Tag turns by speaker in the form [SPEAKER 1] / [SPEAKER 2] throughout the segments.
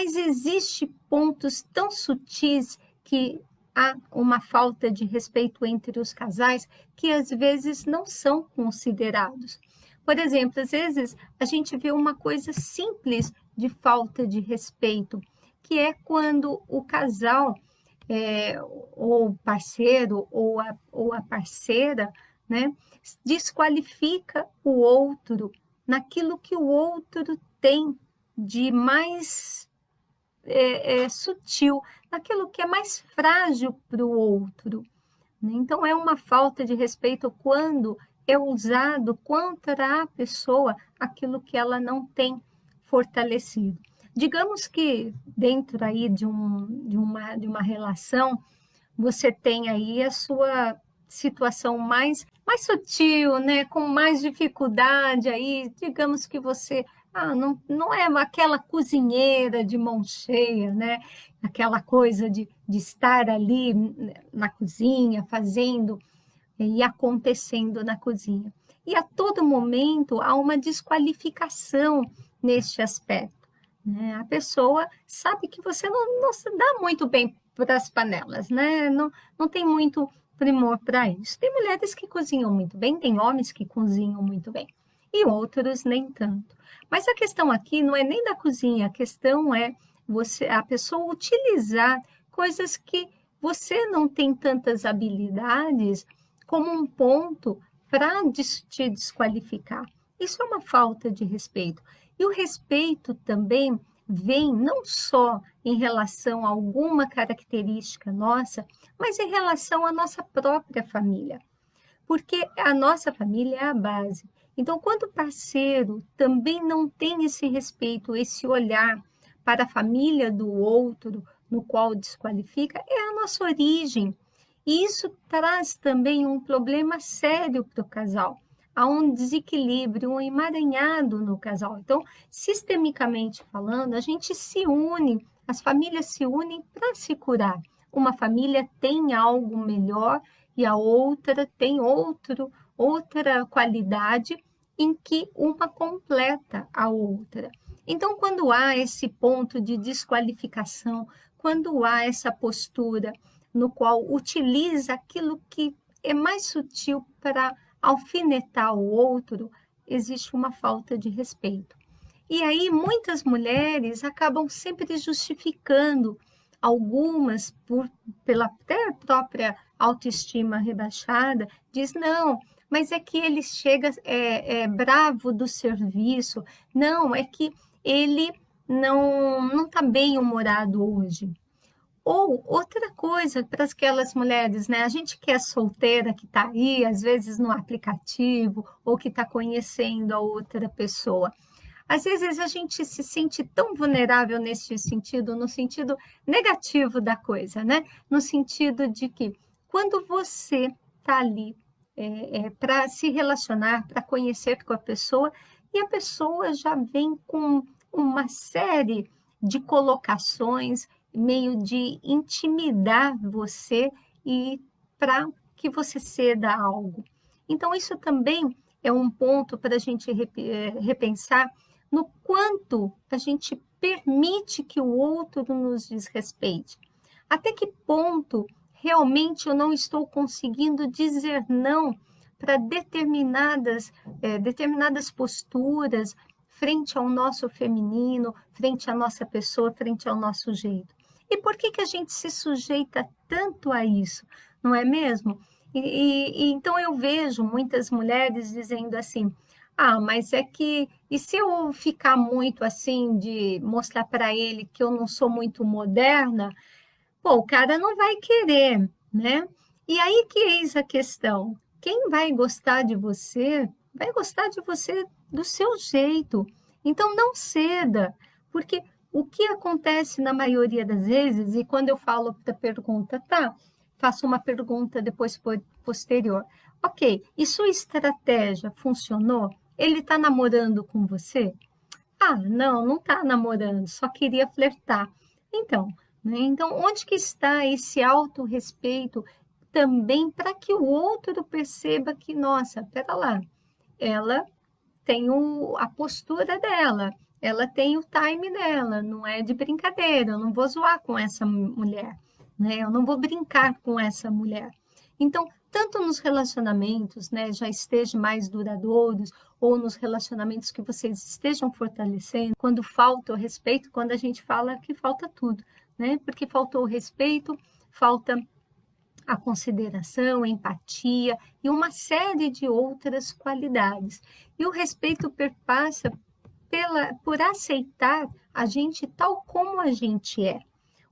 [SPEAKER 1] mas existe pontos tão sutis que há uma falta de respeito entre os casais que às vezes não são considerados. Por exemplo, às vezes a gente vê uma coisa simples de falta de respeito, que é quando o casal, ou o parceiro ou a parceira, né, desqualifica o outro naquilo que o outro tem de mais sutil, naquilo que é mais frágil para o outro. Né? Então, é uma falta de respeito quando é usado contra a pessoa aquilo que ela não tem fortalecido. Digamos que dentro aí de uma relação, você tem aí a sua situação mais sutil, né, com mais dificuldade aí, digamos que você não é aquela cozinheira de mão cheia, né, aquela coisa de estar ali na cozinha, fazendo e acontecendo na cozinha. E a todo momento há uma desqualificação neste aspecto. Né? A pessoa sabe que você não se dá muito bem para as panelas, né? Não tem muito primor para isso. Tem mulheres que cozinham muito bem, tem homens que cozinham muito bem, e outros nem tanto. Mas a questão aqui não é nem da cozinha, a questão é a pessoa utilizar coisas que você não tem tantas habilidades como um ponto para te desqualificar. Isso é uma falta de respeito. E o respeito também vem não só em relação a alguma característica nossa, mas em relação à nossa própria família. Porque a nossa família é a base. Então, quando o parceiro também não tem esse respeito, esse olhar para a família do outro, no qual desqualifica, é a nossa origem. E isso traz também um problema sério para o casal. Há um desequilíbrio, um emaranhado no casal. Então, sistemicamente falando, a gente se une, as famílias se unem para se curar. Uma família tem algo melhor e a outra tem outra qualidade em que uma completa a outra. Então, quando há esse ponto de desqualificação, quando há essa postura no qual utiliza aquilo que é mais sutil para alfinetar o outro, existe uma falta de respeito. E aí muitas mulheres acabam sempre justificando, algumas pela até própria autoestima rebaixada, diz não, mas é que ele chega é bravo do serviço, não, é que ele não está bem humorado hoje. Ou outra coisa para aquelas mulheres, né? A gente que é solteira, que está aí, às vezes no aplicativo, ou que está conhecendo a outra pessoa. Às vezes a gente se sente tão vulnerável nesse sentido, no sentido negativo da coisa, né? No sentido de que quando você está ali para se relacionar, para conhecer com a pessoa, e a pessoa já vem com uma série de colocações, meio de intimidar você e para que você ceda algo. Então, isso também é um ponto para a gente repensar no quanto a gente permite que o outro nos desrespeite. Até que ponto realmente eu não estou conseguindo dizer não para determinadas posturas frente ao nosso feminino, frente à nossa pessoa, frente ao nosso jeito. E por que a gente se sujeita tanto a isso, não é mesmo? Então eu vejo muitas mulheres dizendo assim, mas é que, e se eu ficar muito assim, de mostrar para ele que eu não sou muito moderna, pô, o cara não vai querer, né? E aí que eis a questão, quem vai gostar de você do seu jeito, então não ceda, porque o que acontece na maioria das vezes, e quando eu falo da pergunta, faço uma pergunta depois posterior. Ok, e sua estratégia funcionou? Ele está namorando com você? Não está namorando, só queria flertar. Então, né? Então, onde que está esse autorrespeito também para que o outro perceba que, nossa, pera lá, ela tem a postura dela, ela tem o time dela, não é de brincadeira, eu não vou zoar com essa mulher, né? Eu não vou brincar com essa mulher. Então, tanto nos relacionamentos, né, já estejam mais duradouros, ou nos relacionamentos que vocês estejam fortalecendo, quando falta o respeito, quando a gente fala que falta tudo, né? Porque faltou o respeito, falta a consideração, a empatia e uma série de outras qualidades. E o respeito perpassa por aceitar a gente tal como a gente é.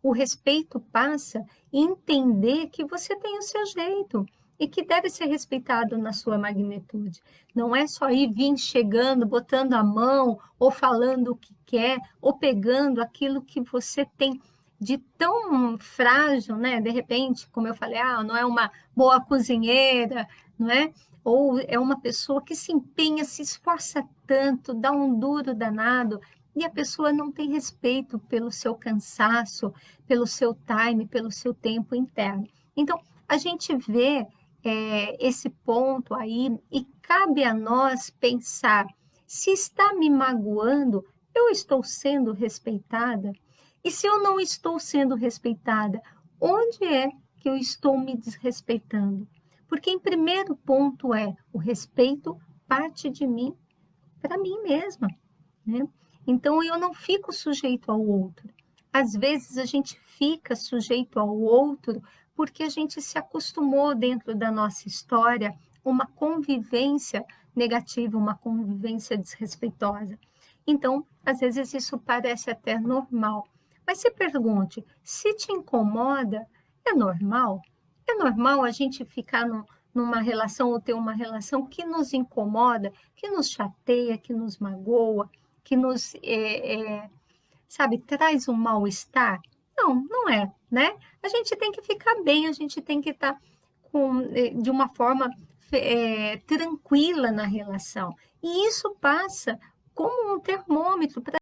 [SPEAKER 1] O respeito passa em entender que você tem o seu jeito e que deve ser respeitado na sua magnitude. Não é só ir vir chegando, botando a mão, ou falando o que quer, ou pegando aquilo que você tem de tão frágil, né? De repente, como eu falei, não é uma boa cozinheira, não é? Ou é uma pessoa que se empenha, se esforça tanto, dá um duro danado, e a pessoa não tem respeito pelo seu cansaço, pelo seu time, pelo seu tempo interno. Então, a gente vê esse ponto aí e cabe a nós pensar, se está me magoando, eu estou sendo respeitada? E se eu não estou sendo respeitada, onde é que eu estou me desrespeitando? Porque em primeiro ponto o respeito parte de mim para mim mesma, né? Então eu não fico sujeito ao outro. Às vezes a gente fica sujeito ao outro porque a gente se acostumou dentro da nossa história uma convivência negativa, uma convivência desrespeitosa. Então, às vezes isso parece até normal. Mas se pergunte, se te incomoda, é normal? É normal a gente ficar numa relação ou ter uma relação que nos incomoda, que nos chateia, que nos magoa, que nos, sabe, traz um mal-estar? Não, não é, né? A gente tem que ficar bem, a gente tem que estar de uma forma tranquila na relação. E isso passa como um termômetro para